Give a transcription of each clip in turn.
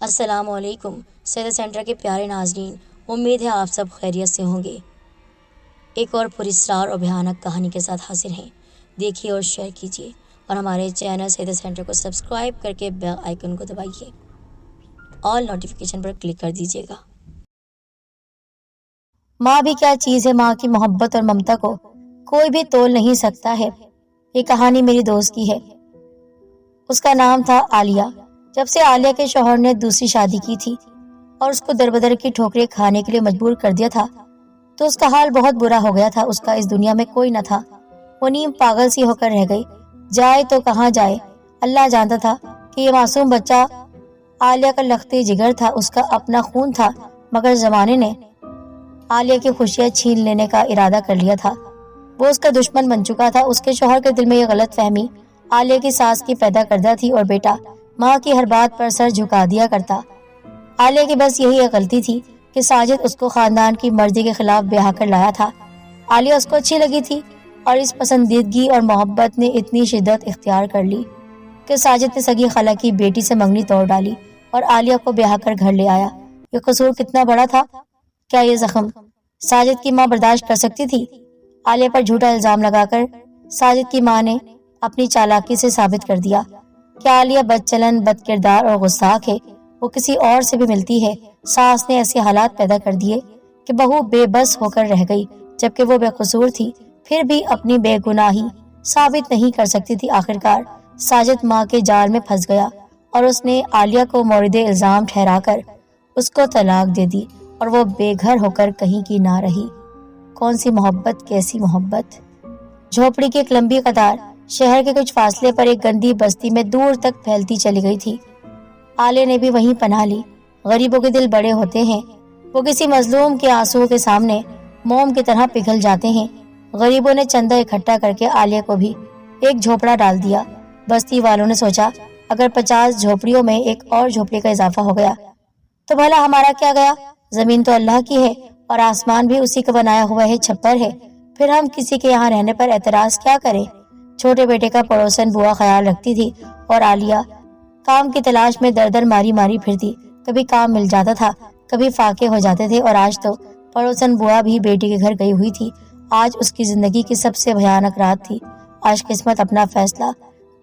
السلام علیکم سیدہ سینٹر کے پیارے ناظرین، امید ہے آپ سب خیریت سے ہوں گے۔ ایک اور پراسرار اور بھیانک کہانی کے ساتھ حاضر ہیں۔ دیکھیے اور شیئر کیجیے اور ہمارے چینل سیدہ سینٹر کو سبسکرائب کر کے بیل آئیکن کو دبائیے، آل نوٹیفیکیشن پر کلک کر دیجیے گا۔ ماں بھی کیا چیز ہے، ماں کی محبت اور ممتا کو کوئی بھی تول نہیں سکتا ہے۔ یہ کہانی میری دوست کی ہے۔ اس کا نام تھا عالیہ۔ جب سے عالیہ کے شوہر نے دوسری شادی کی تھی اور اس کو دربدر کی ٹھوکریں کھانے کے لیے مجبور کر دیا تھا تو اس کا حال بہت برا ہو گیا تھا۔ اس کا اس دنیا میں کوئی نہ تھا۔ وہ نیم پاگل سی ہو کر رہ گئی، جائے تو کہاں جائے۔ اللہ جانتا تھا کہ یہ معصوم بچہ عالیہ کا لختی جگر تھا، اس کا اپنا خون تھا، مگر زمانے نے عالیہ کی خوشیاں چھین لینے کا ارادہ کر لیا تھا۔ وہ اس کا دشمن بن چکا تھا۔ اس کے شوہر کے دل میں یہ غلط فہمی عالیہ کی ساس کی پیدا کردہ تھی اور بیٹا ماں کی ہر بات پر سر جھکا دیا کرتا۔ عالیہ کی بس یہی ایک غلطی تھی کہ ساجد اس کو خاندان کی مرضی کے خلاف بیاہ کر لایا تھا۔ عالیہ اس کو اچھی لگی تھی اور اس پسندیدگی اور محبت نے اتنی شدت اختیار کر لی کہ ساجد نے سگی خالہ کی بیٹی سے منگنی توڑ ڈالی اور عالیہ کو بیاہ کر گھر لے آیا۔ یہ قصور کتنا بڑا تھا! کیا یہ زخم ساجد کی ماں برداشت کر سکتی تھی؟ عالیہ پر جھوٹا الزام لگا کر ساجد کی ماں نے اپنی چالاکی سے ثابت کر دیا کہ عالیہ بد چلن، بد کردار اور غستاخ ہے، وہ کسی اور سے بھی ملتی ہے۔ ساس نے ایسے حالات پیدا کر دیے کہ بہو بے بس ہو کر رہ گئی، جبکہ وہ بے قصور تھی، پھر بھی اپنی بے گناہی ثابت نہیں کر سکتی تھی۔ آخرکار ساجد ماں کے جال میں پھنس گیا اور اس نے عالیہ کو مورد الزام ٹھہرا کر اس کو طلاق دے دی اور وہ بے گھر ہو کر کہیں کی نہ رہی۔ کون سی محبت، کیسی محبت! جھوپڑی کی ایک لمبی قطار شہر کے کچھ فاصلے پر ایک گندی بستی میں دور تک پھیلتی چلی گئی تھی۔ عالیہ نے بھی وہیں پناہ لی۔ غریبوں کے دل بڑے ہوتے ہیں، وہ کسی مظلوم کے آنسوؤں کے سامنے موم کی طرح پگھل جاتے ہیں۔ غریبوں نے چندہ اکٹھا کر کے عالیہ کو بھی ایک جھوپڑا ڈال دیا۔ بستی والوں نے سوچا اگر 50 جھوپڑیوں میں ایک اور جھوپڑی کا اضافہ ہو گیا تو بھلا ہمارا کیا گیا؟ زمین تو اللہ کی ہے اور آسمان بھی اسی کا بنایا ہوا ہے، چھپر ہے، پھر ہم کسی کے یہاں رہنے پر اعتراض کیا کریں؟ چھوٹے بیٹے کا پڑوسن بوا خیال رکھتی تھی اور عالیہ کام کی تلاش میں در در ماری ماری پھرتی۔ کبھی کام مل جاتا تھا، کبھی فاقے ہو جاتے تھے، اور آج تو پڑوسن بوا بھی بیٹی کے گھر گئی ہوئی تھی۔ آج اس کی زندگی کی سب سے بھیانک رات تھی۔ آج قسمت اپنا فیصلہ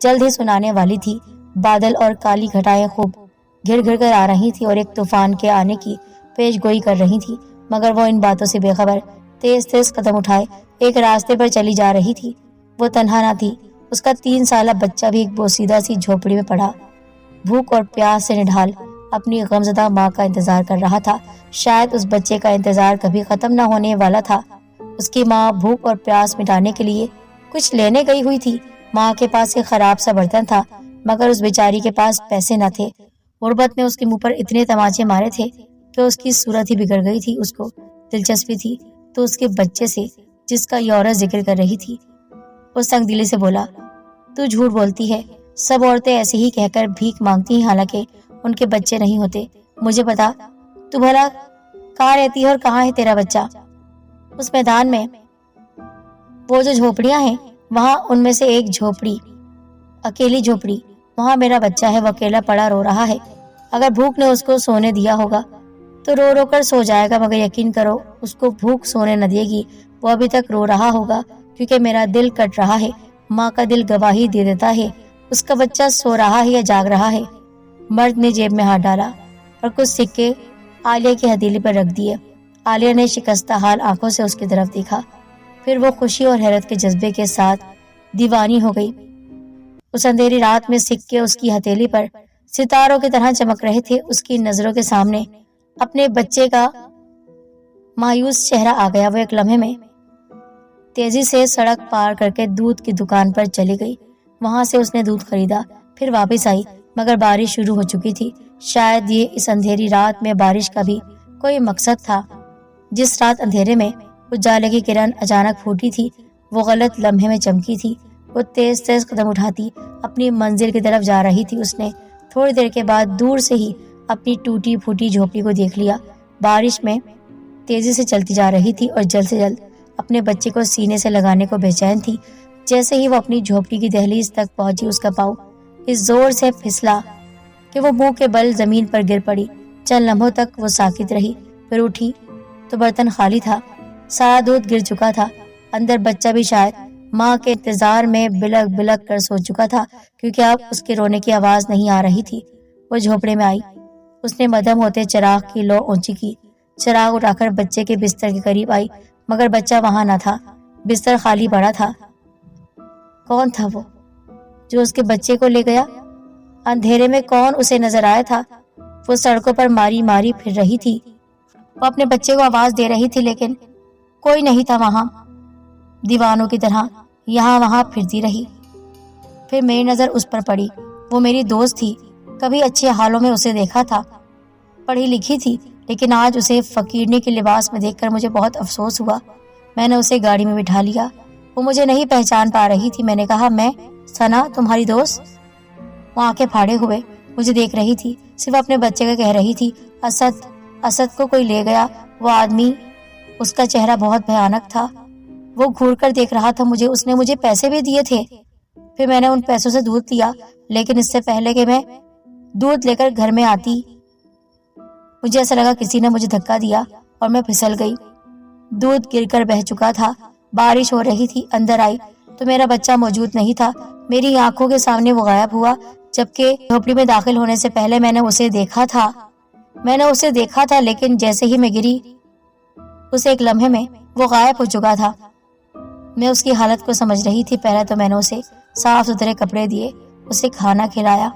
جلد ہی سنانے والی تھی۔ بادل اور کالی گھٹائیں خوب گھر گھر کر آ رہی تھی اور ایک طوفان کے آنے کی پیش گوئی کر رہی تھی، مگر وہ ان باتوں سے بے خبر تیز تیز قدم اٹھائے ایک راستے پر چلی جا رہی تھی۔ وہ تنہا نہ تھی، اس کا 3 سالہ بچہ بھی ایک بوسیدہ سی جھوپڑی میں پڑا بھوک اور پیاس سے نڈھال اپنی غمزدہ ماں کا انتظار کر رہا تھا۔ شاید اس بچے کا انتظار کبھی ختم نہ ہونے والا تھا۔ اس کی ماں بھوک اور پیاس مٹانے کے لیے کچھ لینے گئی ہوئی تھی۔ ماں کے پاس ایک خراب سا برتن تھا، مگر اس بیچاری کے پاس پیسے نہ تھے۔ غربت نے اس کے منہ پر اتنے تماچے مارے تھے کہ اس کی صورت ہی بگڑ گئی تھی۔ اس کو دلچسپی تھی تو اس کے بچے سے، جس کا یورس ذکر کر رہی تھی۔ وہ سنگ دلی سے بولا، تو جھوٹ بولتی ہے، سب عورتیں ایسے ہی کہہ کر بھیک مانگتی ہیں، حالانکہ ان کے بچے نہیں ہوتے۔ مجھے بتا تو بھلا کہاں رہتی ہے اور کہاں ہے تیرا بچہ؟ اس میدان میں وہ جو جھوپڑیاں ہیں وہاں ان میں سے ایک جھوپڑی، اکیلی جھوپڑی، وہاں میرا بچہ ہے، وہ اکیلا پڑا رو رہا ہے۔ اگر بھوک نے اس کو سونے دیا ہوگا تو رو رو کر سو جائے گا، مگر یقین کرو اس کو بھوک سونے نہ دے گی، وہ ابھی تک رو رہا ہوگا، کیونکہ میرا دل کٹ رہا ہے۔ ماں کا دل گواہی دے دیتا ہے اس کا بچہ سو رہا ہے یا جاگ رہا ہے۔ مرد نے جیب میں ہاتھ ڈالا اور کچھ سکے عالیہ کی ہتھیلی پر رکھ دیے۔ عالیہ نے شکستہ حال آنکھوں سے اس کی طرف دیکھا، پھر وہ خوشی اور حیرت کے جذبے کے ساتھ دیوانی ہو گئی۔ اس اندھیری رات میں سکے اس کی ہتھیلی پر ستاروں کی طرح چمک رہے تھے۔ اس کی نظروں کے سامنے اپنے بچے کا مایوس چہرہ آ گیا۔ وہ ایک لمحے میں تیزی سے سڑک پار کر کے دودھ کی دکان پر چلی گئی۔ وہاں سے اس نے دودھ خریدا، پھر واپس آئی، مگر بارش شروع ہو چکی تھی۔ شاید یہ اس اندھیری رات میں بارش کا بھی کوئی مقصد تھا۔ جس رات اندھیرے میں اجالے کی کرن اچانک پھوٹی تھی، وہ غلط لمحے میں چمکی تھی۔ وہ تیز تیز قدم اٹھاتی اپنی منزل کی طرف جا رہی تھی۔ اس نے تھوڑی دیر کے بعد دور سے ہی اپنی ٹوٹی پھوٹی جھوپڑی کو دیکھ لیا۔ بارش میں تیزی سے چلتی جا رہی تھی اور جلد سے جلد اپنے بچے کو سینے سے لگانے کو بے چین تھی۔ جیسے ہی وہ اپنی جھوپڑی کی دہلیز تک پہنچی، اس کا پاؤں اس زور سے پھسلا کہ وہ मुंह के बल जमीन पर गिर पड़ी। चंद लम्हों तक वो साकित रही, फिर उठी तो बर्तन खाली था, सारा दूध गिर चुका था। अंदर बच्चा भी शायद माँ के इंतजार में बिलक बिलक कर सो चुका था, क्योंकि अब उसके रोने की आवाज नहीं आ रही थी। वो झोपड़े में आई, उसने मध्यम होते चिराग की लौ ऊंची की, चिराग उठाकर बच्चे के बिस्तर के करीब आई, मगर बच्चा वहां न था, बिस्तर खाली पड़ा था। कौन था वो जो उसके बच्चे को ले गया? अंधेरे में कौन उसे नजर आया था? वो सड़कों पर मारी मारी फिर रही थी, वो अपने बच्चे को आवाज दे रही थी, लेकिन कोई नहीं था वहां। दीवानों की तरह यहाँ वहां फिरती रही। फिर मेरी नजर उस पर पड़ी। वो मेरी दोस्त थी, कभी अच्छे हालों में उसे देखा था, पढ़ी लिखी थी, लेकिन आज उसे फकीरनी के लिबास में देखकर मुझे बहुत अफसोस हुआ। मैंने उसे गाड़ी में बिठा लिया। वो मुझे नहीं पहचान पा रही थी। मैंने कहा, मैं सना, तुम्हारी दोस्त। वो आंखें फाड़े हुए मुझे देख रही थी, सिर्फ अपने बच्चे का कह रही थी, असद, असद को कोई ले गया। वो आदमी, उसका चेहरा बहुत भयानक था। वो घूर कर देख रहा था मुझे। उसने मुझे पैसे भी दिए थे। फिर मैंने उन पैसों से दूध लिया, लेकिन इससे पहले कि मैं दूध लेकर घर में आती, मुझे ऐसा लगा किसी ने मुझे धक्का दिया और मैं फिसल गई। दूध गिरकर बह चुका था। बारिश हो रही थी। अंदर आई तो मेरा बच्चा मौजूद नहीं था। मेरी आंखों के सामने वो गायब हुआ, जबकि झोपड़ी में दाखिल होने से पहले मैंने उसे देखा था। लेकिन जैसे ही मैं गिरी, उस एक लम्हे में वो गायब हो चुका था। मैं उसकी हालत को समझ रही थी। पहले तो मैंने उसे साफ सुथरे कपड़े दिए, उसे खाना खिलाया,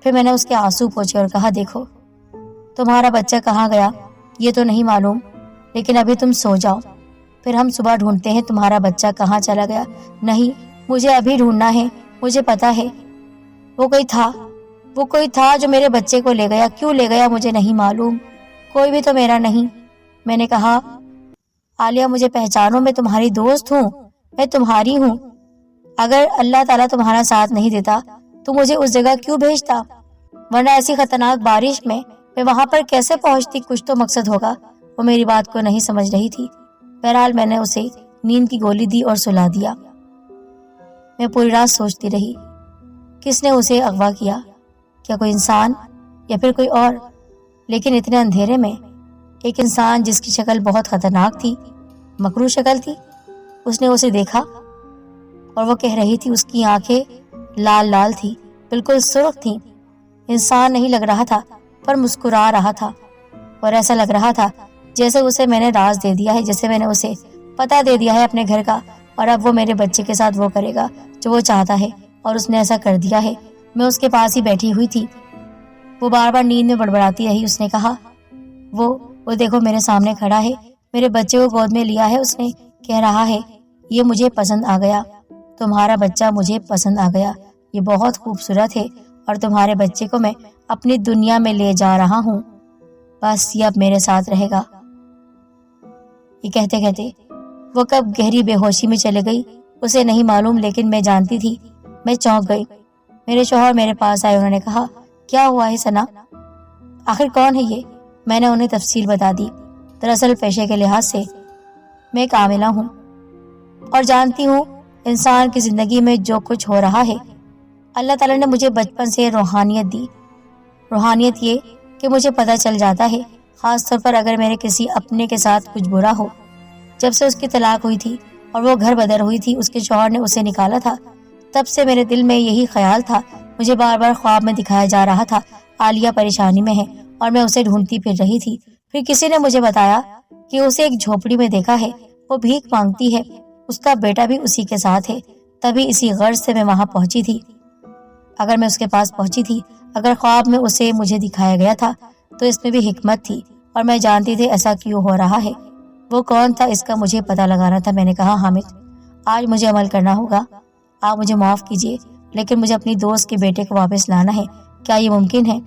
फिर मैंने उसके आंसू पोंछे और कहा, देखो तुम्हारा बच्चा कहाँ गया ये तो नहीं मालूम, लेकिन अभी तुम सो जाओ, फिर हम सुबह ढूंढते हैं तुम्हारा बच्चा कहाँ चला गया। नहीं, मुझे अभी ढूंढना है, मुझे पता है वो कोई था जो मेरे बच्चे को ले गया। क्यों ले गया मुझे नहीं मालूम, कोई भी तो मेरा नहीं। मैंने कहा, आलिया मुझे पहचानो, मैं तुम्हारी दोस्त हूँ, मैं तुम्हारी हूँ। अगर अल्लाह ताला तुम्हारा साथ नहीं देता तो मुझे उस जगह क्यों भेजता, वरना ऐसी खतरनाक बारिश में मैं वहां पर कैसे पहुंचती? कुछ तो मकसद होगा। वो मेरी बात को नहीं समझ रही थी। बहरहाल मैंने उसे नींद की गोली दी और सुला दिया। मैं पूरी रात सोचती रही, किसने उसे अगवा किया? क्या कोई इंसान या फिर कोई और? लेकिन इतने अंधेरे में एक इंसान जिसकी शक्ल बहुत खतरनाक थी, मकरू शक्ल थी, उसने उसे देखा और वो कह रही थी, उसकी आंखें लाल लाल थी, बिल्कुल सुर्ख थी। इंसान नहीं लग रहा था, पर मुस्कुरा रहा था, और ऐसा लग रहा था जैसे उसे मैंने राज दे दिया है, जैसे मैंने उसे पता दे दिया है अपने घर का, और अब वो मेरे बच्चे के साथ वो करेगा जो वो चाहता है, और उसने ऐसा कर दिया है। मैं उसके पास ही बैठी हुई थी। वो बार बार नींद में बड़बड़ाती रही। उसने कहा, वो देखो मेरे सामने खड़ा है, मेरे बच्चे को गोद में लिया है, उसने कह रहा है, ये मुझे पसंद आ गया, तुम्हारा बच्चा मुझे पसंद आ गया, ये बहुत खूबसूरत है, और तुम्हारे बच्चे को मैं अपनी दुनिया में ले जा रहा हूँ, बस ये अब मेरे साथ रहेगा। ये कहते कहते वो कब गहरी बेहोशी में चले गई उसे नहीं मालूम, लेकिन मैं जानती थी। मैं चौंक गई। मेरे शौहर मेरे पास आए। उन्होंने कहा, क्या हुआ है सना, आखिर कौन है ये? मैंने उन्हें तफसील बता दी। दरअसल पेशे के लिहाज से मैं कामिला हूँ और जानती हूँ इंसान की जिंदगी में जो कुछ हो रहा है, अल्लाह ताला ने मुझे बचपन से रूहानियत दी। रूहानियत ये कि मुझे पता चल जाता है, खास तौर पर अगर मेरे किसी अपने के साथ कुछ बुरा हो। जब से उसकी तलाक हुई थी और वो घर बदर हुई थी, उसके शौहर ने उसे निकाला था, तब से मेरे दिल में यही ख्याल था। मुझे बार बार ख्वाब में दिखाया जा रहा था आलिया परेशानी में है और मैं उसे ढूंढती फिर रही थी। फिर किसी ने मुझे बताया कि उसे एक झोपड़ी में देखा है, वो भीख मांगती है, उसका बेटा भी उसी के साथ है। तभी इसी गर्ज से मैं वहां पहुंची थी। अगर मैं उसके पास पहुंची थी, अगर ख्वाब में उसे मुझे दिखाया गया था, तो इसमें भी हिकमत थी और मैं जानती थी ऐसा क्यों हो रहा है। वो कौन था इसका मुझे पता लगाना था। मैंने कहा, हामिद, आज मुझे अमल करना होगा, आप मुझे माफ कीजिए, लेकिन मुझे अपनी दोस्त के बेटे को वापस लाना है। क्या ये मुमकिन है?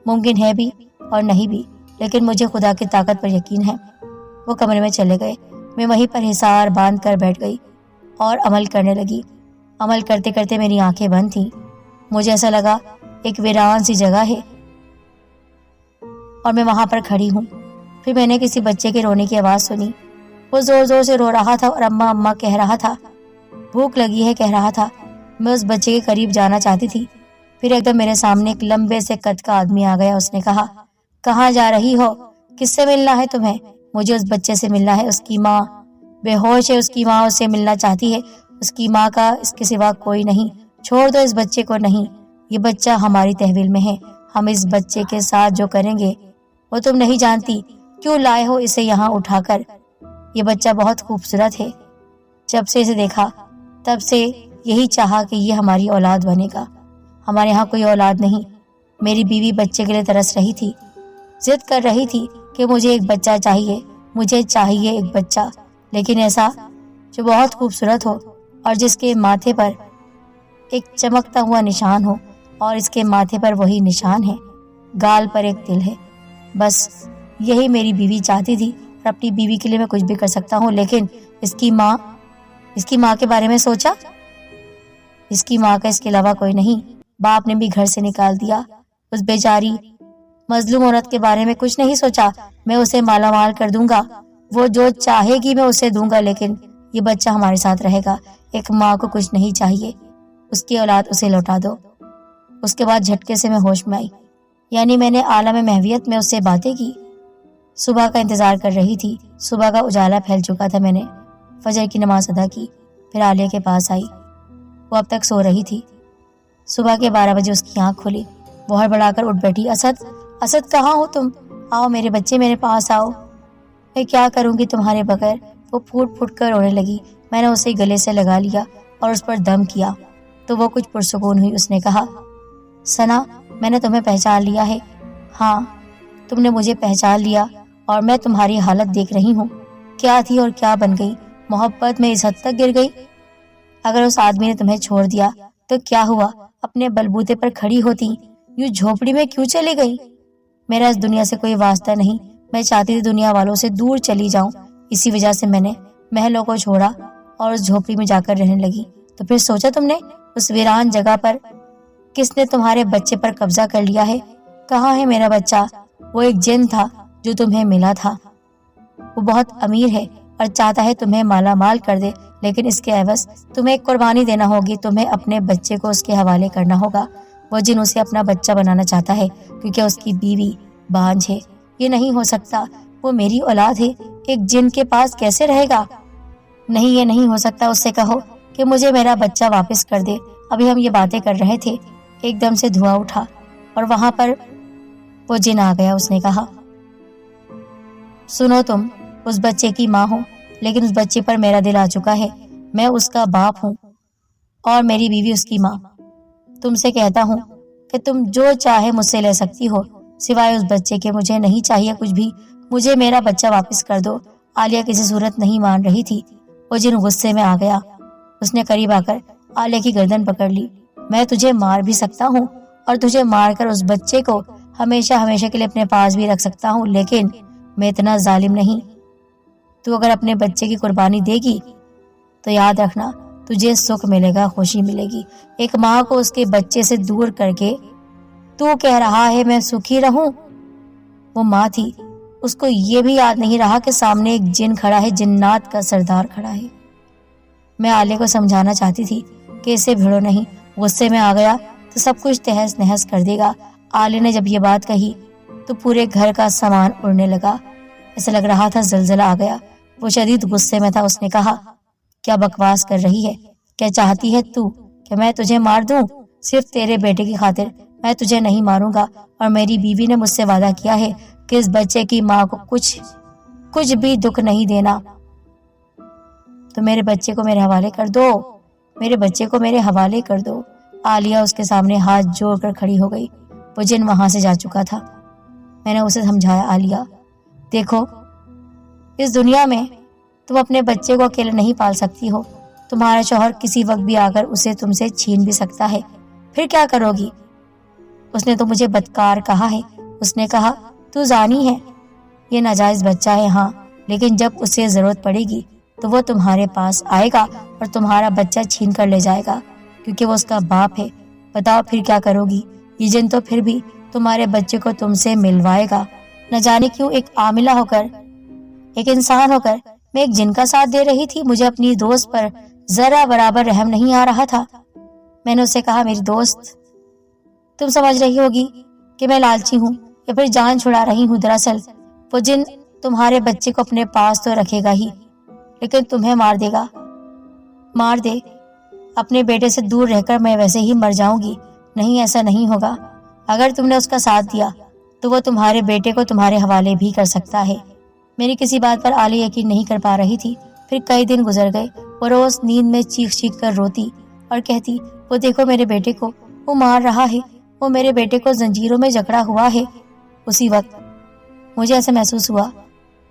मुमकिन है भी और नहीं भी, लेकिन मुझे खुदा की ताकत पर यकीन है। वो कमरे में चले गए। मैं वहीं पर हिसार बांध कर बैठ गई और अमल करने लगी। अमल करते करते मेरी आंखें बंद थीं। मुझे ऐसा लगा एक वीरान सी जगह है और मैं वहां पर खड़ी हूँ। फिर मैंने किसी बच्चे के रोने की आवाज़ सुनी। वो जोर जोर से रो रहा था और अम्मा अम्मा कह रहा था। भूख लगी है कह रहा था। मैं उस बच्चे के करीब जाना चाहती थी। پھر ایک دم میرے سامنے ایک لمبے سے قد کا آدمی آ گیا. اس نے کہا, کہاں جا رہی ہو؟ کس سے ملنا ہے تمہیں؟ مجھے اس بچے سے ملنا ہے. اس کی ماں بے ہوش ہے. اس کی ماں اس سے ملنا چاہتی ہے. اس کی ماں کا اس کے سوا کوئی نہیں. چھوڑ دو اس بچے کو. نہیں, یہ بچہ ہماری تحویل میں ہے. ہم اس بچے کے ساتھ جو کریں گے وہ تم نہیں جانتی. کیوں لائے ہو اسے یہاں اٹھا کر؟ یہ بچہ بہت خوبصورت ہے. جب سے اسے دیکھا تب سے یہی چاہا کہ یہ ہماری اولاد بنے گا. ہمارے یہاں کوئی اولاد نہیں. میری بیوی بچے کے لیے ترس رہی تھی, ضد کر رہی تھی کہ مجھے ایک بچہ چاہیے, مجھے چاہیے ایک بچہ, لیکن ایسا جو بہت خوبصورت ہو اور جس کے ماتھے پر ایک چمکتا ہوا نشان ہو. اور اس کے ماتھے پر وہی نشان ہے, گال پر ایک تل ہے. بس یہی میری بیوی چاہتی تھی, اور اپنی بیوی کے لیے میں کچھ بھی کر سکتا ہوں. لیکن اس کی ماں کے بارے میں سوچا. اس کی ماں کا اس کے علاوہ کوئی نہیں. باپ نے بھی گھر سے نکال دیا. اس بیچاری مظلوم عورت کے بارے میں کچھ نہیں سوچا. میں اسے مالا مال کر دوں گا, وہ جو چاہے گی میں اسے دوں گا, لیکن یہ بچہ ہمارے ساتھ رہے گا. ایک ماں کو کچھ نہیں چاہیے, اس کی اولاد اسے لوٹا دو. اس کے بعد جھٹکے سے میں ہوش میں آئی. یعنی میں نے عالم محویت میں اس سے باتیں کی. صبح کا انتظار کر رہی تھی. صبح کا اجالا پھیل چکا تھا. میں نے فجر کی نماز ادا کی, پھر عالیہ کے پاس آئی. وہ اب تک سو رہی تھی. صبح کے 12 بجے اس کی آنکھ کھلی. وہ ہڑبڑا کر اٹھ بیٹھی. اسد کہاں ہو تم؟ آؤ میرے بچے, میرے پاس آؤ. میں کیا کروں گی تمہارے بغیر؟ وہ پھوٹ پھوٹ کر رونے لگی. میں نے اسے گلے سے لگا لیا اور اس پر دم کیا تو وہ کچھ پرسکون ہوئی. اس نے کہا, ثنا, میں نے تمہیں پہچان لیا ہے. ہاں, تم نے مجھے پہچان لیا, اور میں تمہاری حالت دیکھ رہی ہوں. کیا تھی اور کیا بن گئی. محبت میں اس حد تک گر گئی. اگر اس آدمی نے تمہیں چھوڑ دیا تو کیا ہوا؟ اپنے بلبوتے پر کھڑی ہوتی. یوں جھوپڑی میں کیوں چلی گئی؟ میرا اس دنیا سے کوئی واسطہ نہیں. میں چاہتی تھی دنیا والوں سے دور چلی جاؤں. اسی وجہ سے میں نے محلوں کو چھوڑا اور اس جھوپڑی میں جا کر رہنے لگی. تو پھر سوچا تم نے اس ویران جگہ پر کس نے تمہارے بچے پر قبضہ کر لیا ہے؟ کہاں ہے میرا بچہ؟ وہ ایک جن تھا جو تمہیں ملا تھا. وہ بہت امیر ہے اور چاہتا ہے تمہیں مالا مال کر دے, لیکن اس کے عوض تمہیں ایک قربانی دینا ہوگی. تمہیں اپنے بچے کو اس کے حوالے کرنا ہوگا. وہ جن اسے اپنا بچہ بنانا چاہتا ہے کیونکہ اس کی بیوی بانجھ ہے. یہ نہیں ہو سکتا. وہ میری اولاد ہے. ایک جن کے پاس کیسے رہے گا؟ نہیں, یہ نہیں ہو سکتا. اس سے کہو کہ مجھے میرا بچہ واپس کر دے. ابھی ہم یہ باتیں کر رہے تھے, ایک دم سے دھواں اٹھا اور وہاں پر وہ جن آ گیا. اس نے کہا, سنو, تم اس بچے کی ماں ہو, لیکن اس بچے پر میرا دل آ چکا ہے. میں اس کا باپ ہوں اور میری بیوی اس کی ماں. تم سے کہتا ہوں کہ تم جو چاہے مجھ سے لے سکتی ہو, سوائے اس بچے کے. مجھے نہیں چاہیے کچھ بھی. مجھے میرا بچہ واپس کر دو. عالیہ کسی صورت نہیں مان رہی تھی. وہ جن غصے میں آ گیا. اس نے قریب آ کر عالیہ کی گردن پکڑ لی. میں تجھے مار بھی سکتا ہوں اور تجھے مار کر اس بچے کو ہمیشہ ہمیشہ کے لیے اپنے پاس بھی رکھ سکتا ہوں, لیکن میں اتنا ظالم نہیں. تو اگر اپنے بچے کی قربانی دے گی تو یاد رکھنا, تجھے سکھ ملے گا, خوشی ملے گی. ایک ماں کو اس کے بچے سے دور کر کے تو کہہ رہا ہے میں سکھی رہوں. وہ ماں تھی, اس کو یہ بھی یاد نہیں رہا کہ سامنے ایک جن کھڑا ہے, جنات کا سردار کھڑا ہے. میں عالیہ کو سمجھانا چاہتی تھی کہ اسے بھیڑو نہیں. غصے میں آ گیا تو سب کچھ تہس نہس کر دے گا. عالیہ نے جب یہ بات کہی تو پورے گھر کا سامان اڑنے لگا. ایسا لگ رہا تھا زلزلہ آ گیا. وہ شدید غصے میں تھا. اس نے کہا, کیا بکواس کر رہی ہے؟ کیا چاہتی ہے تو کہ میں تجھے مار دوں؟ صرف تیرے بیٹے کی خاطر میں تجھے نہیں ماروں گا, اور میری بیوی نے مجھ سے وعدہ کیا ہے کہ اس بچے کی ماں کو کچھ بھی دکھ نہیں دینا. تو میرے بچے کو میرے حوالے کر دو. میرے بچے کو میرے حوالے کر دو. عالیہ اس کے سامنے ہاتھ جوڑ کر کھڑی ہو گئی. وہ جن وہاں سے جا چکا تھا. میں نے اسے سمجھایا, عالیہ دیکھو, اس دنیا میں تم اپنے بچے کو اکیلے نہیں پال سکتی ہو. تمہارا شوہر کسی وقت بھی آ کر اسے تم سے چھین بھی سکتا ہے. پھر کیا کرو گی؟ اس نے تو مجھے بدکار کہا ہے. اس نے کہا, تو زانی ہے, یہ ناجائز بچہ ہے. ہاں, لیکن جب اسے ضرورت پڑے گی تو وہ تمہارے پاس آئے گا اور تمہارا بچہ چھین کر لے جائے گا, کیونکہ وہ اس کا باپ ہے. بتاؤ پھر کیا کرو گی؟ یہ جن تو پھر بھی تمہارے بچے کو تم سے ملوائے گا. نہ جانے کیوں ایک عاملہ ہو کر, ایک انسان ہو کر میں ایک جن کا ساتھ دے رہی تھی. مجھے اپنی دوست پر ذرا برابر رحم نہیں آ رہا تھا. میں نے اسے کہا, میری دوست तुम समझ रही होगी कि मैं लालची हूँ या फिर जान छुड़ा रही हूँ। दरअसल वो जिन तुम्हारे बच्चे को अपने पास तो रखेगा ही, लेकिन तुम्हें मार देगा। मार दे, अपने बेटे से दूर रहकर मैं वैसे ही मर जाऊंगी। नहीं, ऐसा नहीं होगा। अगर तुमने उसका साथ दिया तो वो तुम्हारे बेटे को तुम्हारे हवाले भी कर सकता है। मेरी किसी बात पर आलिया यकीन नहीं कर पा रही थी। फिर कई दिन गुजर गए। वो रोज नींद में चीख चीख कर रोती और कहती, वो देखो मेरे बेटे को, वो मार रहा है, वो मेरे बेटे को जंजीरों में जकड़ा हुआ है। उसी वक्त मुझे ऐसा महसूस हुआ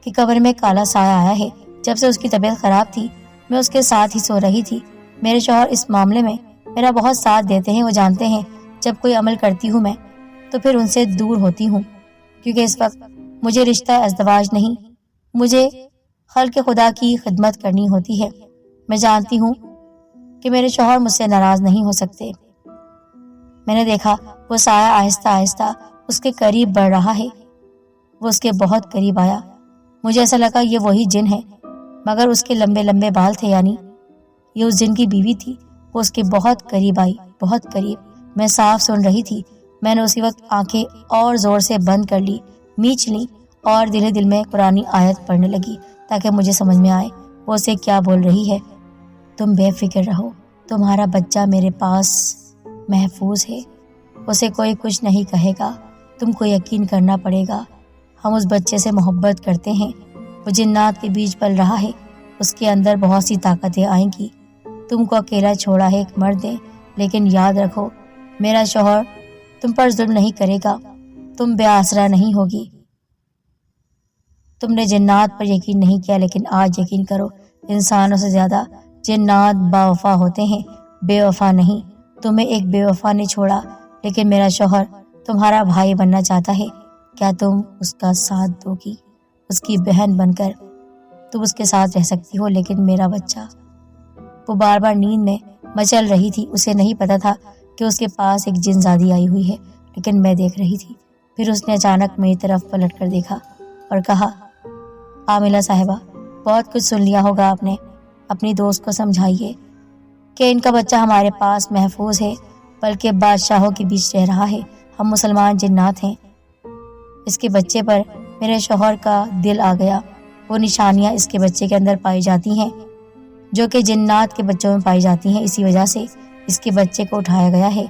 कि कब्र में काला साया आया है। जब से उसकी तबीयत खराब थी मैं उसके साथ ही सो रही थी। मेरे शौहर इस मामले में मेरा बहुत साथ देते हैं। वो जानते हैं जब कोई अमल करती हूँ मैं तो फिर उनसे दूर होती हूँ, क्योंकि इस वक्त मुझे रिश्ता अज़दवाज नहीं, मुझे खल्क़ खुदा की खिदमत करनी होती है। मैं जानती हूँ कि मेरे शौहर मुझसे नाराज नहीं हो सकते। मैंने देखा वो साया आहिस्ता आहिस्ता उसके करीब बढ़ रहा है। वो उसके बहुत करीब आया। मुझे ऐसा लगा ये वही जिन है, मगर उसके लंबे लंबे बाल थे, यानी ये उस जिन की बीवी थी। वो उसके बहुत करीब आई, बहुत करीब। मैं साफ सुन रही थी। मैंने उसी वक्त आंखें और जोर से बंद कर ली, मीच ली और दिल दिल में कुरानी आयत पढ़ने लगी ताकि मुझे समझ में आए वो उसे क्या बोल रही है। तुम बेफिक्र रहो, तुम्हारा बच्चा मेरे पास महफूज है। उसे कोई कुछ नहीं कहेगा। तुमको यकीन करना पड़ेगा। हम उस बच्चे से मोहब्बत करते हैं। वो जिन्नात के बीच पल रहा है। उसके अंदर बहुत सी ताकतें आएंगी। तुमको अकेला छोड़ा है एक मर्द है, लेकिन याद रखो मेरा शौहर तुम पर जुल्म नहीं करेगा। तुम बेआसरा नहीं होगी। तुमने जिन्नात पर यकीन नहीं किया, लेकिन आज यकीन करो, इंसानों से ज्यादा जिन्नात बावफा होते हैं, बेवफा नहीं। तुम्हें एक बेवफा ने छोड़ा, लेकिन मेरा शौहर तुम्हारा भाई बनना चाहता है। क्या तुम उसका साथ दोगी? उसकी बहन बनकर तुम उसके साथ रह सकती हो, लेकिन मेरा बच्चा। वो बार बार नींद में मचल रही थी। उसे नहीं पता था कि उसके पास एक जिनजादी आई हुई है, लेकिन मैं देख रही थी। फिर उसने अचानक मेरी तरफ पलट कर देखा और कहा, आमिला साहिबा, बहुत कुछ सुन लिया होगा आपने। अपनी दोस्त को समझाइए कि इनका बच्चा हमारे पास महफूज है, बल्कि बादशाहों के बीच रह रहा है। हम मुसलमान जिन्नात हैं। इसके बच्चे पर मेरे शौहर का दिल आ गया। वो निशानियां इसके बच्चे के अंदर पाई जाती हैं जो कि जिन्नात के बच्चों में पाई जाती हैं। इसी वजह से इसके बच्चे को उठाया गया है।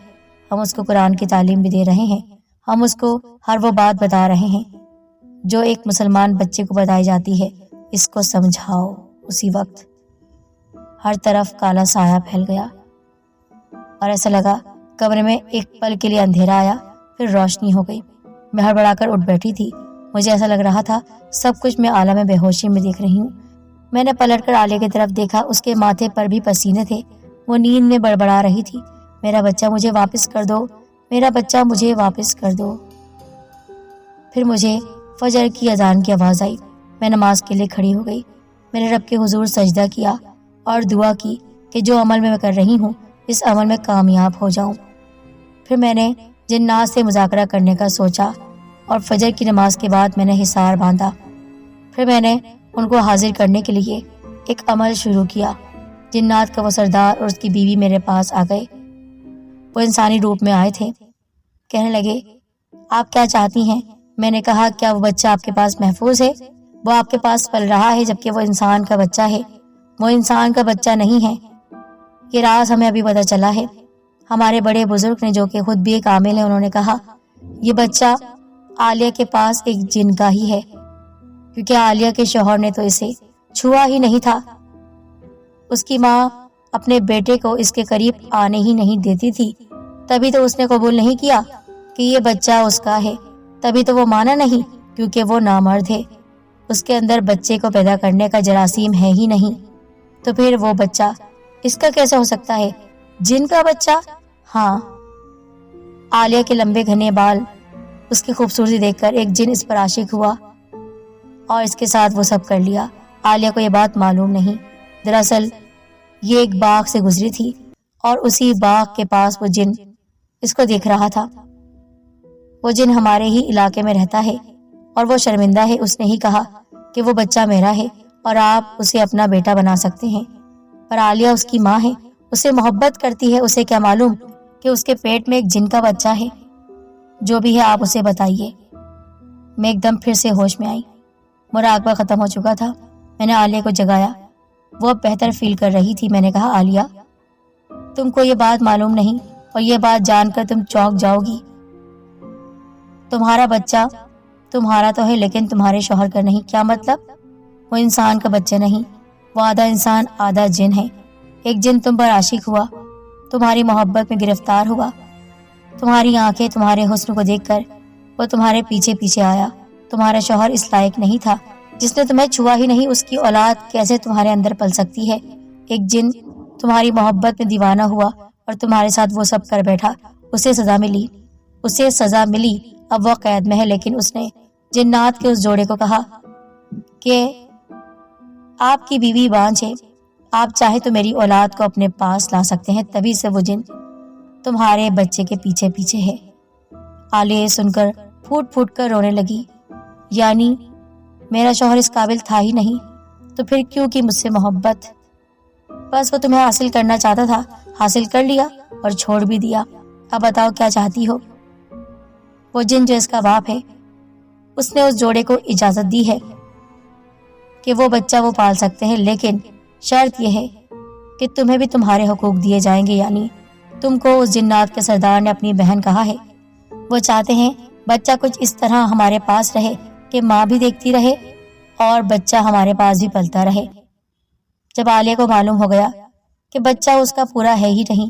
हम उसको कुरान की तालीम भी दे रहे हैं। हम उसको हर वो बात बता रहे हैं जो एक मुसलमान बच्चे को बताई जाती है। इसको समझाओ। उसी वक्त हर तरफ काला साया फैल गया और ऐसा लगा कमरे में एक पल के लिए अंधेरा आया, फिर रोशनी हो गई। मैं हड़बड़ाकर उठ बैठी थी। मुझे ऐसा लग रहा था सब कुछ मैं आलम में बेहोशी में देख रही हूँ। मैंने पलटकर आलिया की तरफ देखा। उसके माथे पर भी पसीने थे। वो नींद में बड़बड़ा रही थी, मेरा बच्चा मुझे वापस कर दो, मेरा बच्चा मुझे वापस कर दो। फिर मुझे फजर की अजान की आवाज़ आई। मैं नमाज के लिए खड़ी हो गई। मैंने रब के हुजूर सजदा किया और दुआ की कि जो अमल मैं कर रही हूँ इस अमल में कामयाब हो जाऊं। फिर मैंने जिन्नात से मुज़ाकरा करने का सोचा और फजर की नमाज के बाद मैंने हिसार बांधा। फिर मैंने उनको हाजिर करने के लिए एक अमल शुरू किया। जिन्नात का वो सरदार और उसकी बीवी मेरे पास आ गए। वो इंसानी रूप में आए थे। कहने लगे, आप क्या चाहती हैं? मैंने कहा, क्या वो बच्चा आपके पास महफूज है? वो आपके पास पल रहा है, जबकि वो इंसान का बच्चा है। वो इंसान का बच्चा नहीं है। ये राज हमें अभी पता चला है। हमारे बड़े बुजुर्ग ने, जो कि खुद भी एक आमिल है, उन्होंने कहा ये बच्चा आलिया के पास एक जिन का ही है, क्योंकि आलिया के शौहर ने तो इसे छुआ ही नहीं था। उसकी माँ अपने बेटे को इसके करीब आने ही नहीं देती थी, तभी तो उसने कबूल नहीं किया कि ये बच्चा उसका है। तभी तो वो माना नहीं, क्योंकि वो नामर्द है। उसके अंदर बच्चे को पैदा करने का जरासीम है ही नहीं। तो फिर वो बच्चा इसका कैसे हो सकता है? जिन का बच्चा? हाँ। आलिया के लंबे घने बाल, उसकी खूबसूरती देखकर एक जिन इस पर आशिक हुआ और इसके साथ वो सब कर लिया। आलिया को ये बात मालूम नहीं। दरअसल ये एक बाग से गुजरी थी और उसी बाग के पास वो जिन इसको देख रहा था। वो जिन हमारे ही इलाके में रहता है और वो शर्मिंदा है। उसने ही कहा कि वो बच्चा मेरा है और आप उसे अपना बेटा बना सकते हैं। पर आलिया उसकी माँ है, उसे मोहब्बत करती है। उसे क्या मालूम कि उसके पेट में एक जिन का बच्चा है। जो भी है आप उसे बताइए। मैं एकदम फिर से होश में आई। मुराकबा ख़त्म हो चुका था। मैंने आलिया को जगाया। वो अब बेहतर फील कर रही थी। मैंने कहा, आलिया, तुमको ये बात मालूम नहीं और ये बात जानकर तुम चौंक जाओगी। तुम्हारा बच्चा तुम्हारा तो है लेकिन तुम्हारे शौहर का नहीं। क्या मतलब? वो इंसान का बच्चा नहीं, वो आधा इंसान आधा जिन है। एक जिन तुम पर आशिक हुआ, तुम्हारी मोहब्बत में गिरफ्तार हुआ। तुम्हारी आंखें, तुम्हारे हुस्न को देखकर वो तुम्हारे पीछे पीछे आया। तुम्हारा शौहर इस लायक नहीं था, जिसने तुम्हें छुआ ही नहीं उसकी औलाद कैसे तुम्हारे अंदर पल सकती है। एक जिन तुम्हारी मोहब्बत में दीवाना हुआ और तुम्हारे साथ वो सब कर बैठा। उसे सजा मिली। अब वो कैद में है। लेकिन उसने जिन्नात के उस जोड़े को कहा कि आपकी बीवी बांझ है, आप चाहे तो मेरी औलाद को अपने पास ला सकते हैं। तभी से वो जिन तुम्हारे बच्चे के पीछे पीछे है। आलिया सुनकर फूट फूट कर रोने लगी। यानी मेरा शौहर इस काबिल था ही नहीं, तो फिर क्यों की मुझसे मोहब्बत? बस वो तुम्हें हासिल करना चाहता था, हासिल कर लिया और छोड़ भी दिया। अब बताओ क्या चाहती हो? वो जिन जो इसका बाप है, उसने उस जोड़े को इजाजत दी है कि वो बच्चा वो पाल सकते हैं, लेकिन शर्त यह है कि तुम्हें भी तुम्हारे हुकूक दिए जाएंगे। यानी तुमको उस जिन्नात के सरदार ने अपनी बहन कहा है। वो चाहते हैं बच्चा कुछ इस तरह हमारे पास रहे कि माँ भी देखती रहे और बच्चा हमारे पास भी पलता रहे। जब आलिया को मालूम हो गया कि बच्चा उसका पूरा है ही नहीं,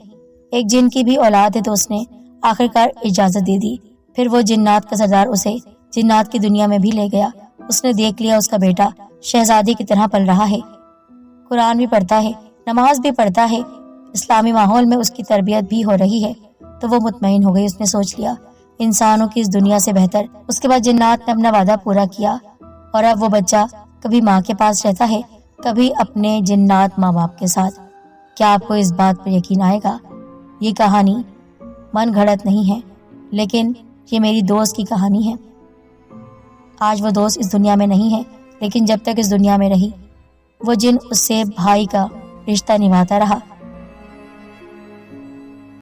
एक जिन की भी औलाद है, तो उसने आखिरकार इजाजत दे दी। फिर वो जिन्नात का सरदार उसे जिन्नात की दुनिया में भी ले गया। उसने देख लिया उसका बेटा शहजादी की तरह पल रहा है, कुरान भी पढ़ता है, नमाज भी पढ़ता है, इस्लामी माहौल में उसकी तरबियत भी हो रही है। तो वो मुतमईन हो गई। उसने सोच लिया इंसानों की इस दुनिया से बेहतर। उसके बाद जिन्नात ने अपना वादा पूरा किया और अब वो बच्चा कभी माँ के पास रहता है, कभी अपने जिन्नात माँ बाप के साथ। क्या आपको इस बात पर यकीन आएगा? ये कहानी मन घड़त नहीं है, लेकिन ये मेरी दोस्त की कहानी है। आज वो दोस्त इस दुनिया में नहीं है, लेकिन जब तक इस दुनिया में रही, वो जिन उससे भाई का रिश्ता निभाता रहा।